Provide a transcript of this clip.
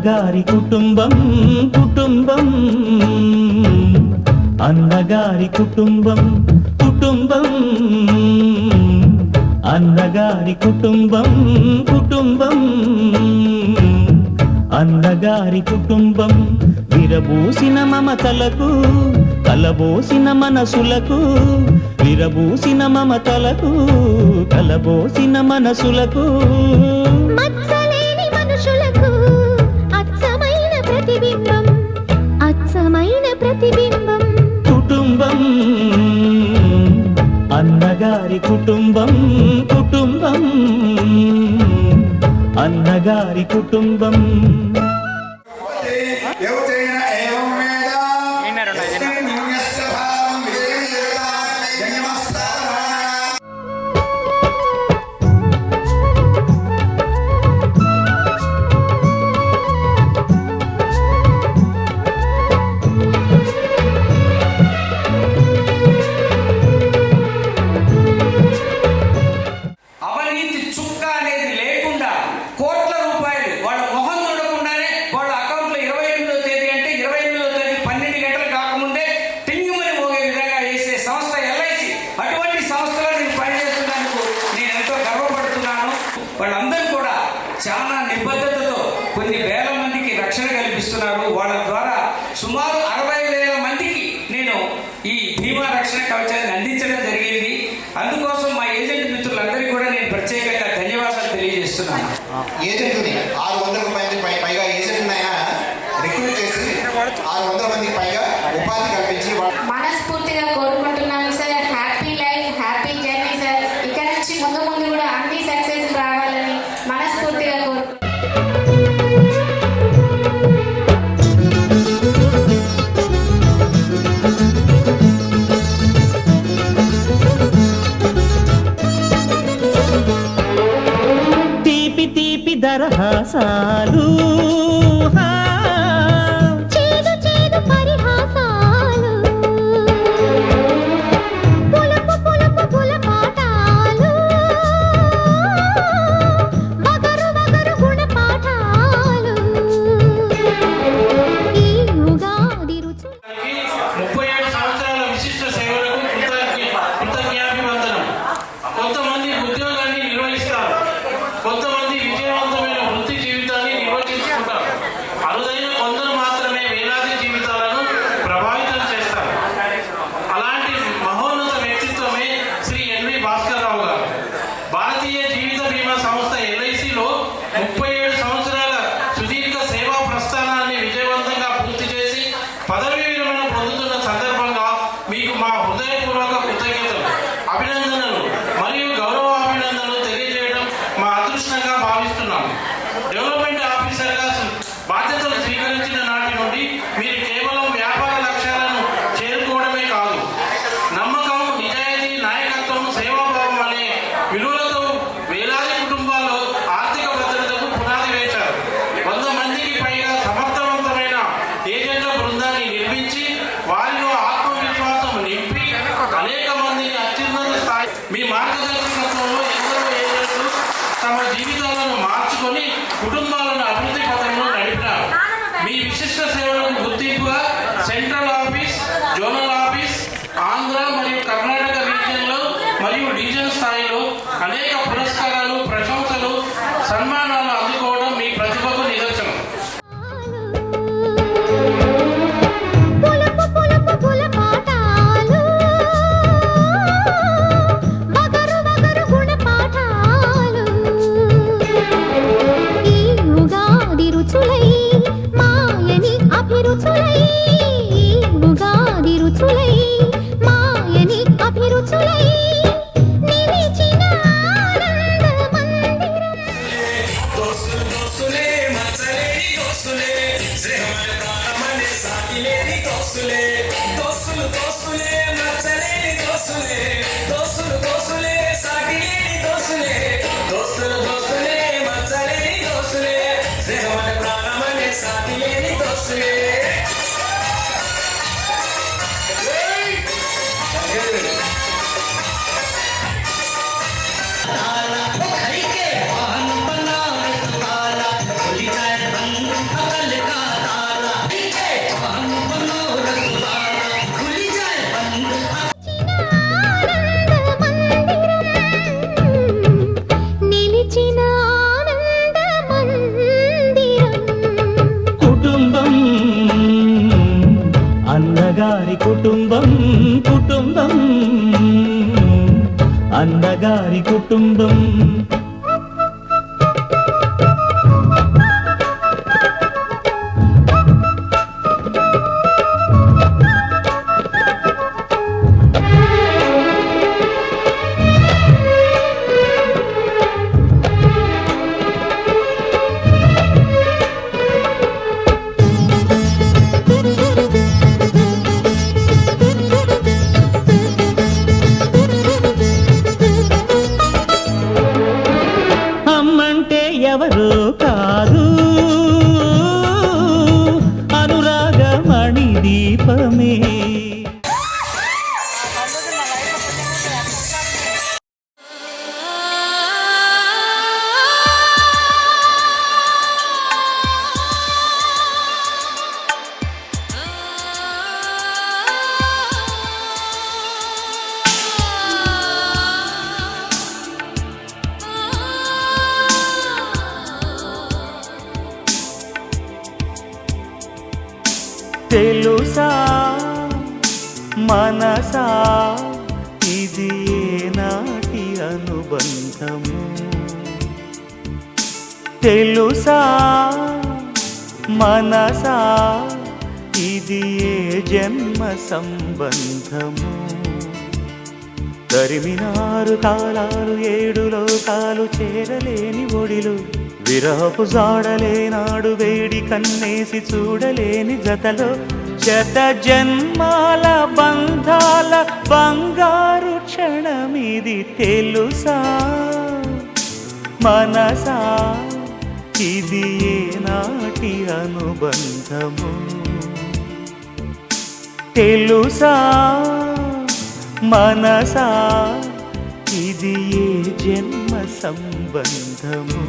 అన్నగారి కుటుంబం కుటుంబం అన్నగారి కుటుంబం కుటుంబం అన్నగారి కుటుంబం కుటుంబం అన్నగారి కుటుంబం విరబూసిన మమతలకు కలబోసిన మనసులకు విరబూసిన మమతలకు కలబోసిన మనసులకు మచ్చలేని మనుషులకు అచ్చమైన ప్రతిబింబం అచ్చమైన ప్రతిబింబం కుటుంబం అన్నగారి కుటుంబం కుటుంబం అన్నగారి కుటుంబం వాళ్ళందరూ కూడా చాలా నిబద్ధతతో కొన్ని వేల మందికి రక్షణ కల్పిస్తున్నారు. వాళ్ళ ద్వారా సుమారు 60,000 మందికి నేను ఈ బీమా రక్షణ కవచాన్ని అందించడం జరిగింది. అందుకోసం మా ఏజెంట్ మిత్రులందరికీ కూడా నేను ప్రత్యేకంగా ధన్యవాదాలు తెలియజేస్తున్నాను. ఏజెంట్ని 600 మందికి పైగా ఏజెంట్ని ఆయన రిక్రూట్ చేసి 600 మందికి పైగా ఉపాధి కల్పించి మనస్ఫూర్తిగా కోరుకుంటున్నాను sir. Happy life, happy journey sir. ఇక్కడ నుంచి ముందు ముందు కూడా అన్ని సక్సెస్ రావాలని మనస్ఫూర్తిగా కోరుకుంటున్నాను. తీపి తీపి దరహాసాలు చేదు చేదు పరిహాసాలు పులుపు పులుపు పులపాటాలు వగరు వగరు గుణపాఠాలు ఈ ఉగాది రుచులు 37 సంవత్సరాల విశిష్ట సేవలకు కృతజ్ఞాభివందనం. కొంతమంది ఉద్యోగాన్ని నిర్వహిస్తారు, కొంతమంది విజయవంతమైన వృత్తి జీవితాన్ని నిర్వహించుకుంటారు. అరుదైన కొందరు మాత్రమే వేలాది జీవితాలను ప్రభావితం చేస్తారు. అలాంటి మహోన్నత వ్యక్తిత్వమే శ్రీ ఎన్వి భాస్కర్ రావు గారు. భారతీయ జీవిత బీమా సంస్థ LICలో 37 సంవత్సరాల సుదీర్ఘ సేవా ప్రస్థానాన్ని విజయవంతంగా పూర్తి చేసి పదవీ విరమణ పొందుతున్న సందర్భంగా మీకు మా హృదయపూర్వక కృతజ్ఞతలు, అభినందనలు మరియు గౌరవాభినందనలు తెలియజేయడం మా అదృష్టంగా భావిస్తున్నాం. డెవలప్మెంట్ ఆఫీసర్గా బాధ్యతలు స్వీకరించిన నాటి నుండి మీరు కేవలం వ్యాపార లక్ష్యాలను చేరుకోవడమే కాదు, నమ్మకం, నిజాయితీ, నాయకత్వం, సేవాభావం అనే విలువలతో వేలాది కుటుంబాల్లో ఆర్థిక భద్రతకు పునాది వేశారు. 100 మందికి పైగా సమర్థవంతమైన ఏజెంట్ల బృందాన్ని నిర్మించి వారిలో ఆత్మవిశ్వాసం నింపి అనేక మందిని అత్యున్నత స్థాయి మీ మార్గదర్శకత్వంలో ఎందరో ఏజెంట్లు తమ జీవితాలను మార్చుకొని కుటుంబాలను అభివృద్ధి పథంలో నడిపినారు. మీ విశిష్ట సేవలకు గుర్తింపుగా central office, zonal office, Andhra మరియు కర్ణాటక రీజియన్లో మరియు డివిజన్ స్థాయిలో అనేక పురస్కారాలు, ప్రశంసలు, సన్మానాలు అందుకోవడం మీ ప్రతిభకు నిదర్శనం. పులుపు పులుపు పులపాటాలు వగరు వగరు గుణపాఠాలు ఈ ఉగాది రుచులై మాయని అభిరుచులై ఈ ఉగాది రుచులై మాయని అభిరుచులై నిలిచిన ఆనంద మందిరం. దోస్తులు దోస్తులే మచ్చలేని దోస్తులే శ్రీహమన ప్రాణమనే సాగిలేని దోస్తులే దోస్తులు దోస్తులే మచ్చలేని దోస్తులే దోస్తులు దోస్తులే సాగిలేని దోస్తులే దోస్తులు దోస్తులే మచ్చలేని దోస్తులే శ్రీహమన ప్రాణమనే సాగిలేని దోస్తులే. ताला वो घर के वाहन बना ताला खुली जाए बंद అన్నగారి కుటుంబం అమ్మంటే ఎవరో కాదు అనురాగమణి దీపమే తెలుసా మనసా ఇది నాటి అనుబంధము తెలుసా మనసా ఇది జన్మ సంబంధము తరిమినారు కాలాలు 7 లోకాలు చేరలేని ఒడిలు విరహపు జాడలేనాడు వేడి కన్నేసి చూడలేని జతలో శత జన్మాల బంధాల బంగారు క్షణమిది తెలుసా మనసా ఇది నాటి అనుబంధము తెలుసా మనసా ఇది జన్మ సంబంధము